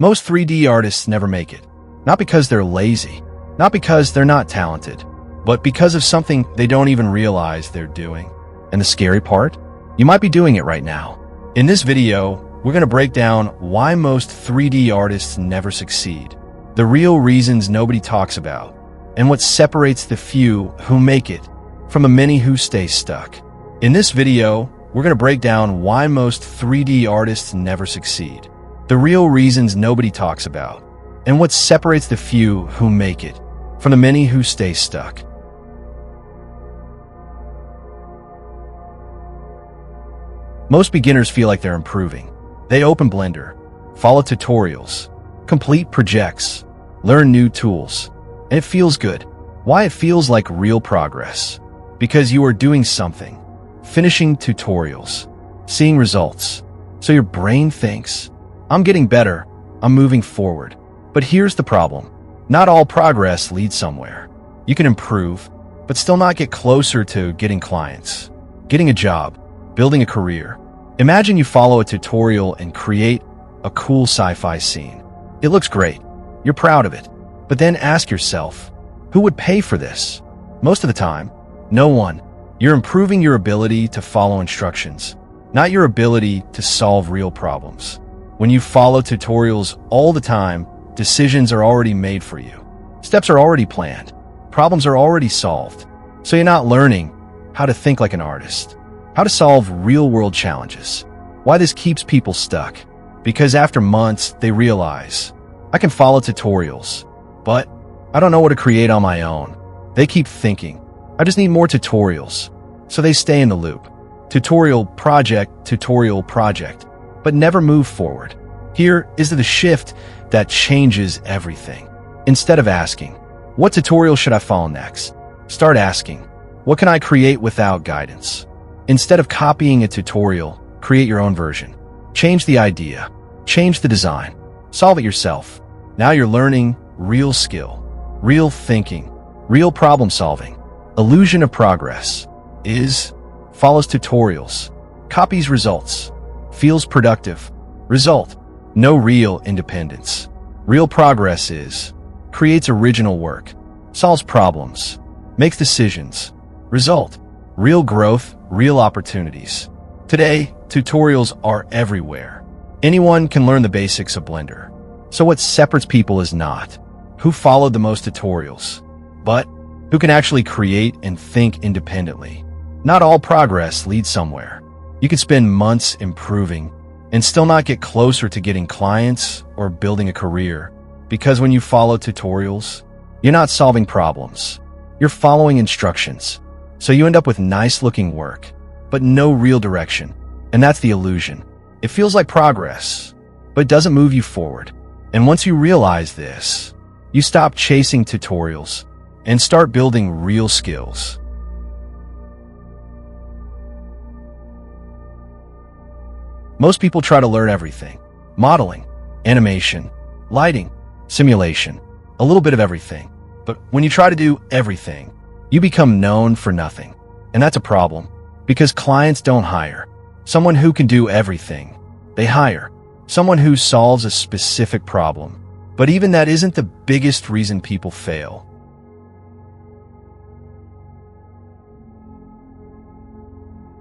Most 3D artists never make it. Not because they're lazy, not because they're not talented, but because of something they don't even realize they're doing. And the scary part? You might be doing it right now. In this video, we're going to break down why most 3D artists never succeed, the real reasons nobody talks about, and what separates the few who make it from the many who stay stuck. In this video, we're going to break down why most 3D artists never succeed, the real reasons nobody talks about, and what separates the few who make it from the many who stay stuck. Most beginners feel like they're improving. They open Blender, follow tutorials, complete projects, learn new tools, and it feels good. Why it feels like real progress? Because you are doing something, finishing tutorials, seeing results. So your brain thinks, I'm getting better, I'm moving forward. But here's the problem. Not all progress leads somewhere. You can improve, but still not get closer to getting clients, getting a job, building a career. Imagine you follow a tutorial and create a cool sci-fi scene. It looks great. You're proud of it. But then ask yourself, who would pay for this? Most of the time, no one. You're improving your ability to follow instructions, not your ability to solve real problems. When you follow tutorials all the time, decisions are already made for you. Steps are already planned. Problems are already solved. So you're not learning how to think like an artist, how to solve real-world challenges. Why this keeps people stuck? Because after months, they realize, I can follow tutorials, but I don't know what to create on my own. They keep thinking, I just need more tutorials. So they stay in the loop. Tutorial project, but never move forward. Here is the shift that changes everything. Instead of asking, what tutorial should I follow next? Start asking, what can I create without guidance? Instead of copying a tutorial, create your own version. Change the idea, change the design, solve it yourself. Now you're learning real skill, real thinking, real problem solving. Illusion of progress is, follows tutorials, copies results, feels productive. Result, no real independence. Real progress is, creates original work, solves problems, makes decisions. Result, real growth, real opportunities. Today, tutorials are everywhere. Anyone can learn the basics of Blender. So what separates people is not who followed the most tutorials, but who can actually create and think independently. Not all progress leads somewhere. You can spend months improving and still not get closer to getting clients or building a career. Because when you follow tutorials, you're not solving problems. You're following instructions. So you end up with nice-looking work, but no real direction. And that's the illusion. It feels like progress, but it doesn't move you forward. And once you realize this, you stop chasing tutorials and start building real skills. Most people try to learn everything. Modeling, animation, lighting, simulation, a little bit of everything. But when you try to do everything, you become known for nothing. And that's a problem, because clients don't hire someone who can do everything. They hire someone who solves a specific problem. But even that isn't the biggest reason people fail.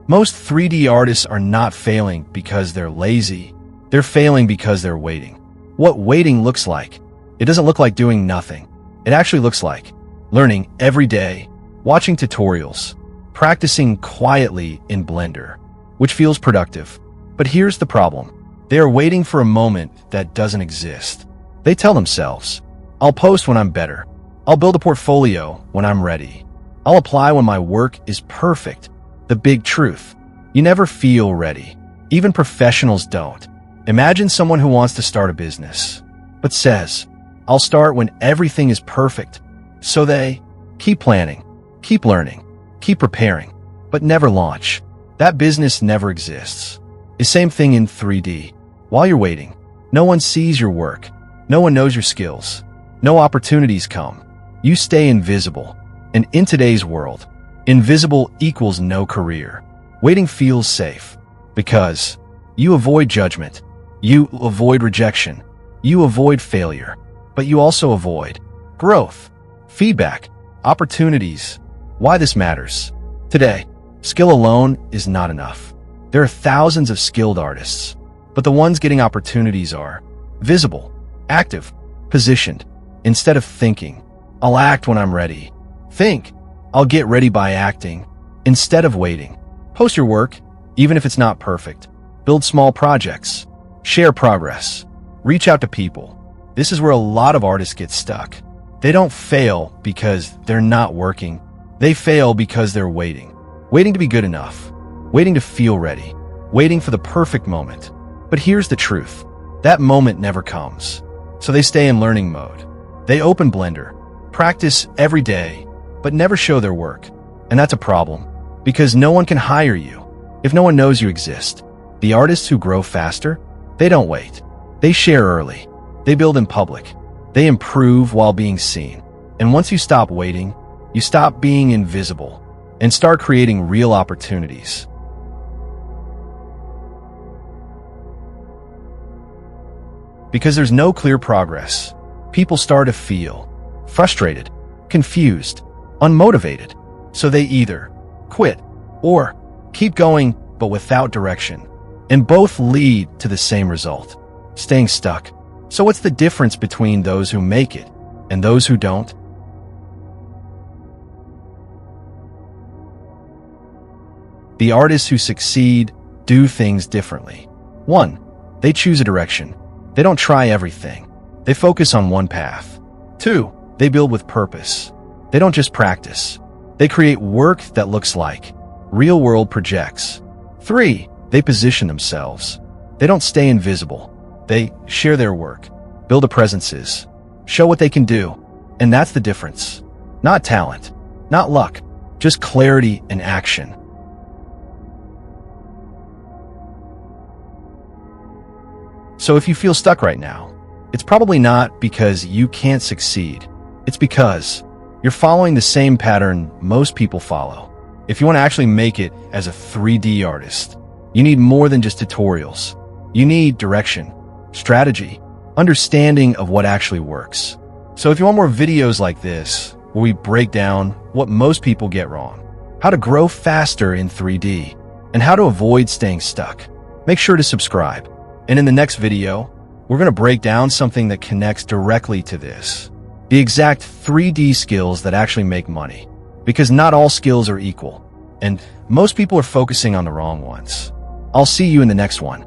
Most 3D artists are not failing because they're lazy. They're failing because they're waiting. What waiting looks like? It doesn't look like doing nothing. It actually looks like learning every day, watching tutorials, practicing quietly in Blender, which feels productive. But here's the problem. They are waiting for a moment that doesn't exist. They tell themselves, I'll post when I'm better. I'll build a portfolio when I'm ready. I'll apply when my work is perfect. The big truth, you never feel ready. Even professionals don't. Imagine someone who wants to start a business, but says, I'll start when everything is perfect. So they keep planning, keep learning, keep preparing, but never launch. That business never exists. The same thing in 3D. While you're waiting, no one sees your work. No one knows your skills. No opportunities come. You stay invisible. And in today's world, invisible equals no career. Waiting feels safe because you avoid judgment. You avoid rejection. You avoid failure, but you also avoid growth, feedback, opportunities. Why this matters. Today, skill alone is not enough. There are thousands of skilled artists, but the ones getting opportunities are visible, active, positioned. Instead of thinking, I'll act when I'm ready, think, I'll get ready by acting. Instead of waiting, post your work, even if it's not perfect. Build small projects. Share progress. Reach out to people. This is where a lot of artists get stuck. They don't fail because they're not working. They fail because they're waiting. Waiting to be good enough. Waiting to feel ready. Waiting for the perfect moment. But here's the truth. That moment never comes. So they stay in learning mode. They open Blender, practice every day, but never show their work. And that's a problem, because no one can hire you if no one knows you exist. The artists who grow faster, they don't wait. They share early. They build in public. They improve while being seen. And once you stop waiting, you stop being invisible and start creating real opportunities. Because there's no clear progress, people start to feel frustrated, confused, unmotivated. So they either quit or keep going, but without direction. And both lead to the same result, staying stuck. So what's the difference between those who make it and those who don't? The artists who succeed do things differently. 1. They choose a direction. They don't try everything. They focus on one path. 2. They build with purpose. They don't just practice. They create work that looks like real-world projects. 3. They position themselves. They don't stay invisible. They share their work, build a presences, show what they can do. And that's the difference. Not talent, not luck, just clarity and action. So if you feel stuck right now, it's probably not because you can't succeed. It's because you're following the same pattern most people follow. If you want to actually make it as a 3D artist, you need more than just tutorials. You need direction, strategy, understanding of what actually works. So if you want more videos like this, where we break down what most people get wrong, how to grow faster in 3D, and how to avoid staying stuck, make sure to subscribe. And in the next video, we're going to break down something that connects directly to this. The exact 3D skills that actually make money. Because not all skills are equal, and most people are focusing on the wrong ones. I'll see you in the next one.